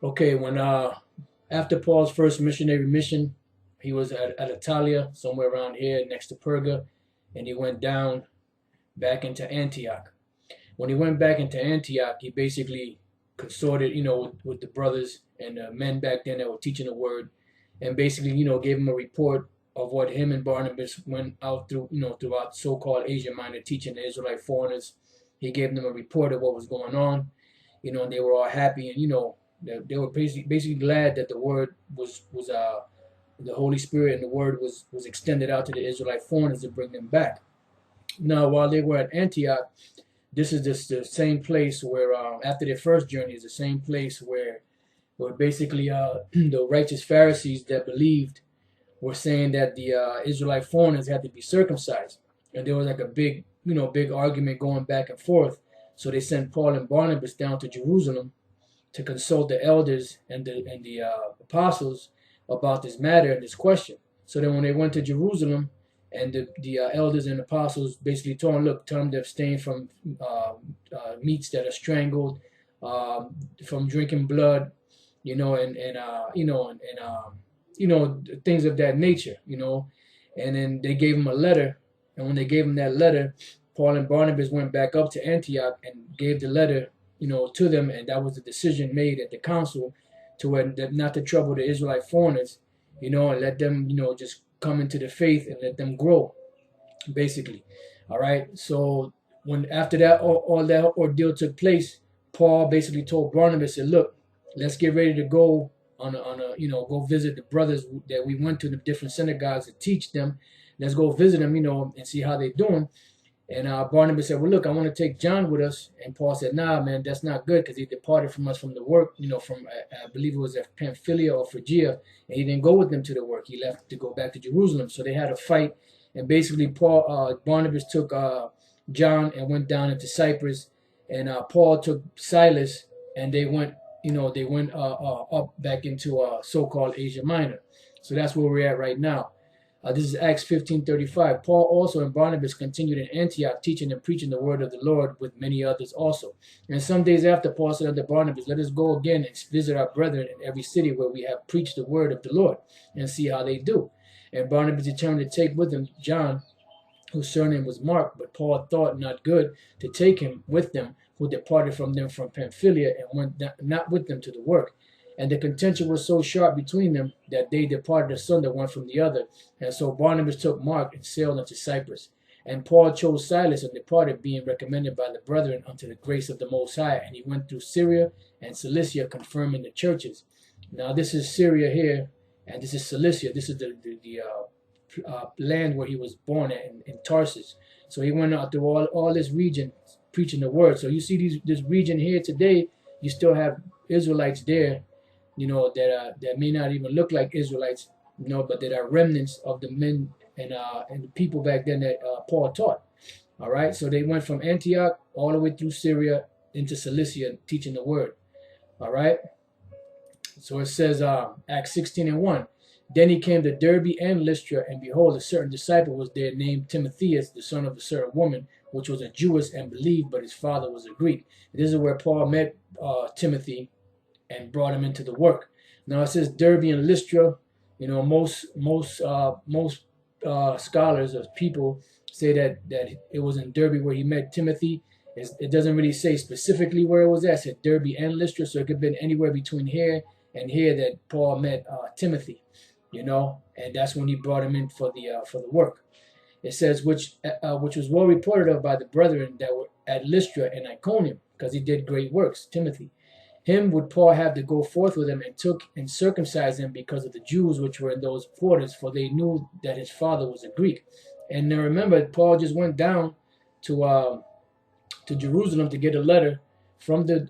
Okay, when after Paul's first missionary mission, he was at Italia, somewhere around here next to Perga, and he went down back into Antioch. When he went back into Antioch, he basically consorted, with the brothers and the men back then that were teaching the word, and basically, gave him a report of what him and Barnabas went out through, throughout so-called Asia Minor, teaching the Israelite foreigners. He gave them a report of what was going on, and they were all happy, and they were basically glad that the word was the Holy Spirit and the word was extended out to the Israelite foreigners to bring them back. Now, while they were at Antioch, this is just the same place where after their first journey is the same place where basically the righteous Pharisees that believed were saying that the Israelite foreigners had to be circumcised, and there was like a big argument going back and forth. So they sent Paul and Barnabas down to Jerusalem to consult the elders and the apostles about this matter and this question. So then when they went to Jerusalem, and the elders and apostles basically told them, look, tell them to abstain from meats that are strangled, from drinking blood, and things of that nature, And then they gave him a letter, and when they gave him that letter, Paul and Barnabas went back up to Antioch and gave the letter, to them, and that was the decision made at the council to where not to trouble the Israelite foreigners, and let them, just come into the faith and let them grow, basically. All right. So when after that all that ordeal took place, Paul basically told Barnabas, said, "Look, let's get ready to go on a go visit the brothers that we went to the different synagogues to teach them. Let's go visit them, and see how they're doing." And Barnabas said, "Well, look, I want to take John with us." And Paul said, "Nah, man, that's not good because he departed from us from the work, from I believe it was at Pamphylia or Phrygia, and he didn't go with them to the work. He left to go back to Jerusalem. So they had a fight, and basically Barnabas took John and went down into Cyprus, and Paul took Silas, and they went up back into so-called Asia Minor. So that's where we're at right now. This is Acts 15:35. Paul also and Barnabas continued in Antioch, teaching and preaching the word of the Lord with many others also. And some days after, Paul said unto Barnabas, let us go again and visit our brethren in every city where we have preached the word of the Lord, and see how they do. And Barnabas determined to take with him John, whose surname was Mark, but Paul thought not good to take him with them, who departed from them from Pamphylia and went not with them to the work. And the contention was so sharp between them that they departed asunder one from the other. And so Barnabas took Mark and sailed unto Cyprus. And Paul chose Silas and departed, being recommended by the brethren unto the grace of the Most High. And he went through Syria and Cilicia, confirming the churches. Now this is Syria here, and this is Cilicia. This is the land where he was born at in Tarsus. So he went out through all this region preaching the word. So you see this region here today, you still have Israelites there, that may not even look like Israelites, but that are remnants of the men and the people back then that Paul taught. All right, so they went from Antioch all the way through Syria into Cilicia, teaching the word. All right, so it says Acts 16:1. Then he came to Derbe and Lystra, and behold, a certain disciple was there named Timotheus, the son of a certain woman, which was a Jewess and believed, but his father was a Greek. This is where Paul met Timothy and brought him into the work. Now it says Derbe and Lystra. Most scholars or people say that it was in Derbe where he met Timothy. It doesn't really say specifically where it was at. It said Derbe and Lystra, so it could have been anywhere between here and here that Paul met Timothy. And that's when he brought him in for the work. It says which was well reported of by the brethren that were at Lystra and Iconium, because he did great works. Timothy. Him would Paul have to go forth with him, and took and circumcised him because of the Jews which were in those quarters, for they knew that his father was a Greek. And now remember, Paul just went down to Jerusalem to get a letter from the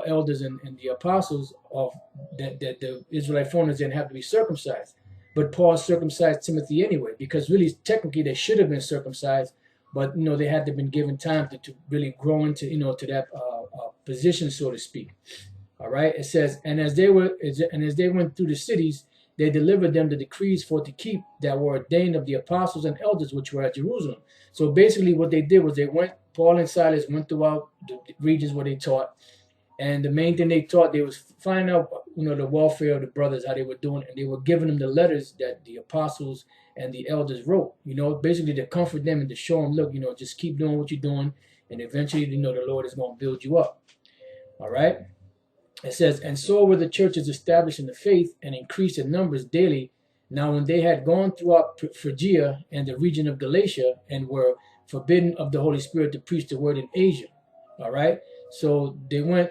elders and the apostles of that the Israelite foreigners didn't have to be circumcised. But Paul circumcised Timothy anyway, because really, technically, they should have been circumcised, but they had to been given time to really grow into to that position, so to speak. All right. It says, and as they went through the cities, they delivered them the decrees for to keep that were ordained of the apostles and elders which were at Jerusalem. So basically, what they did was Paul and Silas went throughout the regions where they taught, And the main thing they taught, they was finding out, the welfare of the brothers, how they were doing, and they were giving them the letters that the apostles and the elders wrote, basically to comfort them and to show them, look, just keep doing what you're doing, and eventually, the Lord is going to build you up. All right. It says, and so were the churches established in the faith and increased in numbers daily. Now, when they had gone throughout Phrygia and the region of Galatia and were forbidden of the Holy Spirit to preach the word in Asia. All right. So they went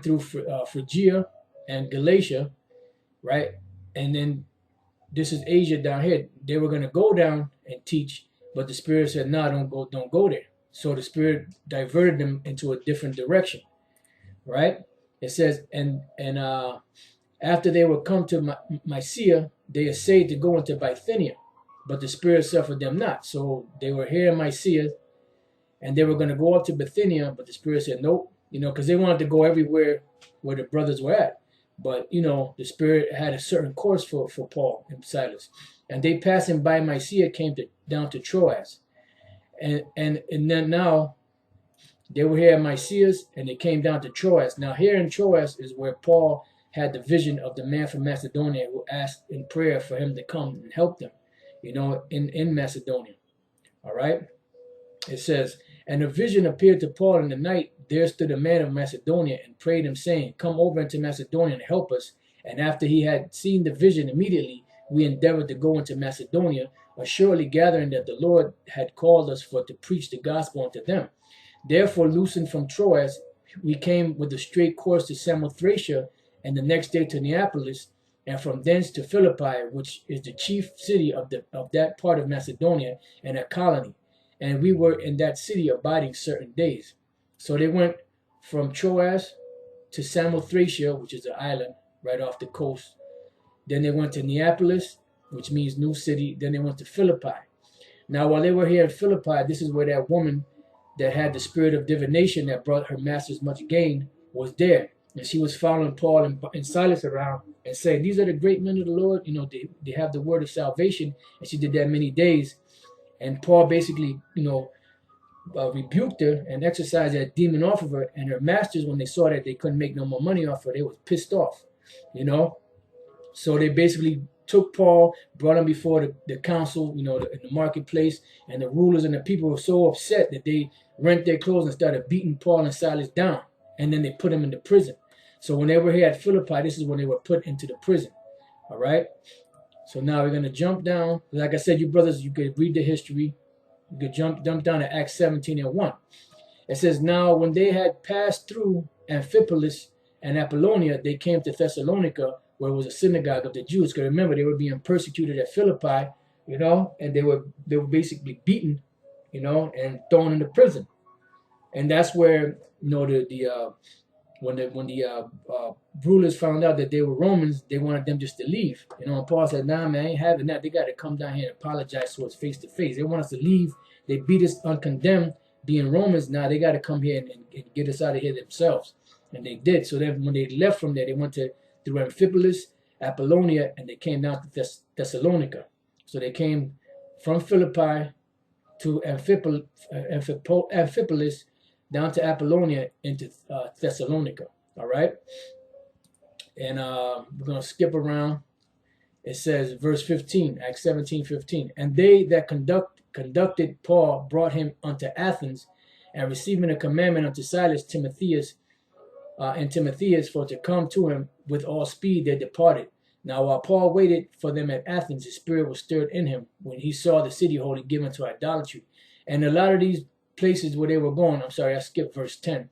through Phrygia and Galatia, right? And then this is Asia down here. They were going to go down and teach, but the Spirit said, no, don't go there. So the Spirit diverted them into a different direction, right? It says, and after they were come to Mysia, they essayed to go into Bithynia, but the Spirit suffered them not. So they were here in Mysia, and they were going to go up to Bithynia, but the Spirit said, nope, because they wanted to go everywhere where the brothers were at. But, the Spirit had a certain course for Paul and Silas. And they passing by Mysia came down to Troas. And then now they were here at Mysia, and they came down to Troas. Now here in Troas is where Paul had the vision of the man from Macedonia who asked in prayer for him to come and help them, in Macedonia. All right. It says, and a vision appeared to Paul in the night. There stood a man of Macedonia and prayed him, saying, come over into Macedonia and help us. And after he had seen the vision, immediately we endeavored to go into Macedonia, assuredly gathering that the Lord had called us to preach the gospel unto them. Therefore, loosened from Troas, we came with a straight course to Samothracia, and the next day to Neapolis, and from thence to Philippi, which is the chief city of that part of Macedonia, and a colony. And we were in that city abiding certain days. So they went from Troas to Samothracia, which is an island right off the coast. Then they went to Neapolis, which means new city. Then they went to Philippi. Now, while they were here in Philippi, this is where that woman that had the spirit of divination that brought her masters much gain was there. And she was following Paul and Silas around and saying, these are the great men of the Lord. They have the word of salvation. And she did that many days. And Paul basically, rebuked her and exorcised that demon off of her. And her masters, when they saw that they couldn't make no more money off her, they was pissed off, So they basically took Paul, brought him before the council, in the marketplace. And the rulers and the people were so upset that they rent their clothes and started beating Paul and Silas down. And then they put them into prison. So when they were here at Philippi, this is when they were put into the prison. All right. So now we're going to jump down. Like I said, you brothers, you could read the history. You could jump down to Acts 17:1. It says, now when they had passed through Amphipolis and Apollonia, they came to Thessalonica, where was a synagogue of the Jews. Because remember, they were being persecuted at Philippi, and they were basically beaten, and thrown into prison. And that's where, when the rulers found out that they were Romans, they wanted them just to leave. And Paul said, nah, man, I ain't having that. They got to come down here and apologize to us face to face. They want us to leave. They beat us uncondemned, being Romans. Now they got to come here and get us out of here themselves. And they did. So then when they left from there, they went through Amphipolis, Apollonia, and they came down to Thessalonica. So they came from Philippi to Amphipolis, down to Apollonia, into Thessalonica. All right. And we're going to skip around. It says, verse 15, Acts 17:15. And they that conducted Paul brought him unto Athens, and receiving a commandment unto Silas, Timotheus, for to come to him with all speed, they departed. Now while Paul waited for them at Athens, his spirit was stirred in him when he saw the city wholly given to idolatry. And a lot of these places where they were going, I skipped verse 10.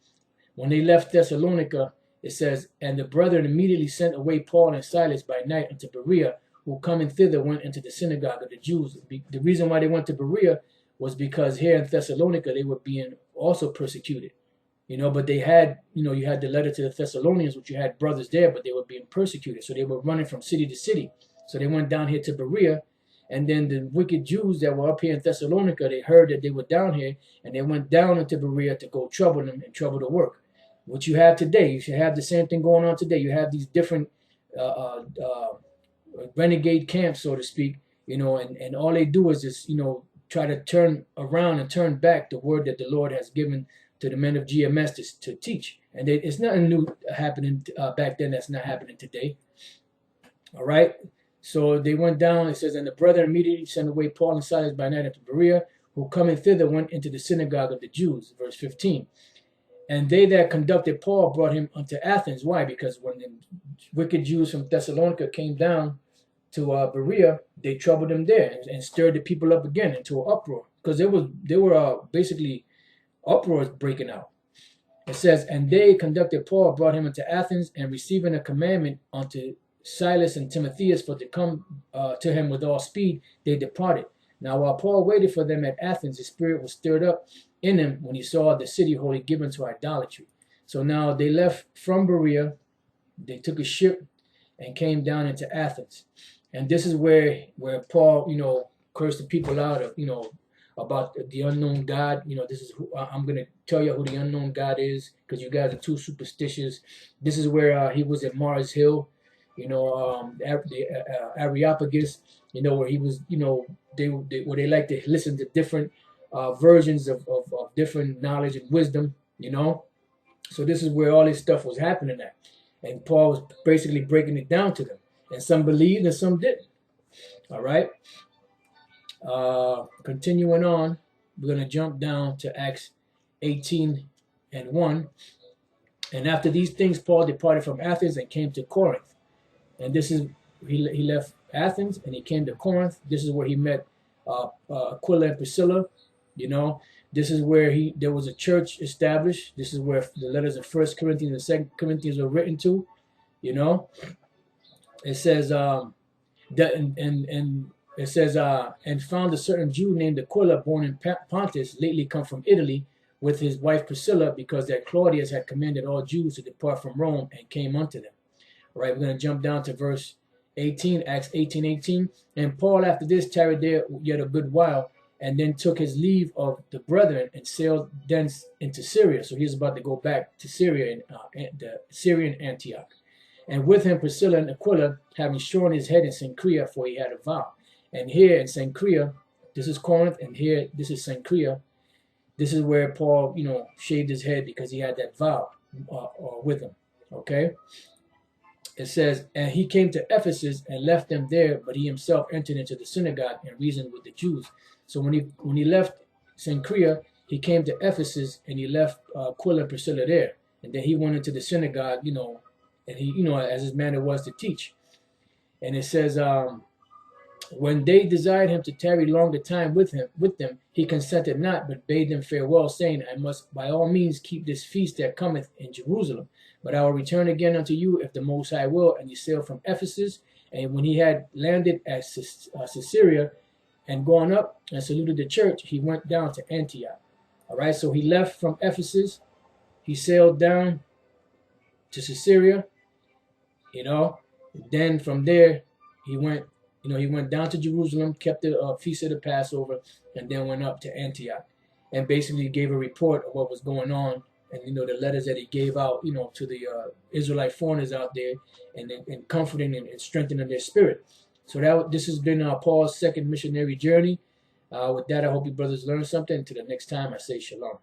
When they left Thessalonica, it says, and the brethren immediately sent away Paul and Silas by night unto Berea, who coming thither went into the synagogue of the Jews. The reason why they went to Berea was because here in Thessalonica, they were being also persecuted. But they had, you had the letter to the Thessalonians, which you had brothers there, but they were being persecuted. So they were running from city to city. So they went down here to Berea. And then the wicked Jews that were up here in Thessalonica, they heard that they were down here, and they went down into Berea to go trouble them and trouble the work. What you have today, you should have the same thing going on today. You have these different renegade camps, so to speak, and all they do is just, try to turn around and turn back the word that the Lord has given to the men of GMS to teach. And it's nothing new happening back then that's not happening today. All right. So they went down. It says, and the brethren immediately sent away Paul and Silas by night into Berea, who coming thither went into the synagogue of the Jews. Verse 15. And they that conducted Paul brought him unto Athens. Why? Because when the wicked Jews from Thessalonica came down to Berea, they troubled them there and stirred the people up again into an uproar, because there were basically uproars breaking out. It says, and they conducted Paul, brought him into Athens, and receiving a commandment unto Silas and Timotheus for to come to him with all speed, they departed. Now while Paul waited for them at Athens, his spirit was stirred up in him when he saw the city wholly given to idolatry. So now they left from Berea, they took a ship and came down into Athens. And this is where Paul, cursed the people out of, about the unknown God. This is who I'm going to tell you who the unknown God is, because you guys are too superstitious. This is where he was at Mars Hill, the Areopagus, where he was, where they like to listen to different versions of different knowledge and wisdom, So this is where all this stuff was happening at. And Paul was basically breaking it down to them. And some believed and some didn't. All right. Continuing on, we're going to jump down to Acts 18:1. And after these things, Paul departed from Athens and came to Corinth. And this is, he left Athens and he came to Corinth. This is where he met Aquila and Priscilla. This is where there was a church established. This is where the letters of 1 Corinthians and 2 Corinthians were written to. It says it says and found a certain Jew named Aquila, born in Pontus, lately come from Italy, with his wife Priscilla, because that Claudius had commanded all Jews to depart from Rome, and came unto them. All right, we're going to jump down to verse 18, Acts 18:18. And Paul after this tarried there yet a good while, and then took his leave of the brethren and sailed thence into Syria. So he's about to go back to Syria, the Syrian Antioch. And with him Priscilla and Aquila, having shorn his head in Cenchrea, for he had a vow. And here in Cenchrea, this is Corinth, and here this is Cenchrea. This is where Paul, shaved his head because he had that vow with him. Okay. It says, and he came to Ephesus and left them there, but he himself entered into the synagogue and reasoned with the Jews. So when he left Cenchrea, he came to Ephesus and he left Aquila and Priscilla there. And then he went into the synagogue, and he, as his manner was to teach. And it says, when they desired him to tarry longer time with them, he consented not, but bade them farewell, saying, I must by all means keep this feast that cometh in Jerusalem. But I will return again unto you, if the Most High will. And he sailed from Ephesus. And when he had landed at Caesarea and gone up and saluted the church, he went down to Antioch. All right, so he left from Ephesus. He sailed down to Caesarea, Then from there, he went down to Jerusalem, kept the feast of the Passover, and then went up to Antioch, and basically gave a report of what was going on, and the letters that he gave out, to the Israelite foreigners out there, and comforting and strengthening their spirit. So this has been Paul's second missionary journey. With that, I hope you brothers learned something. Until the next time, I say shalom.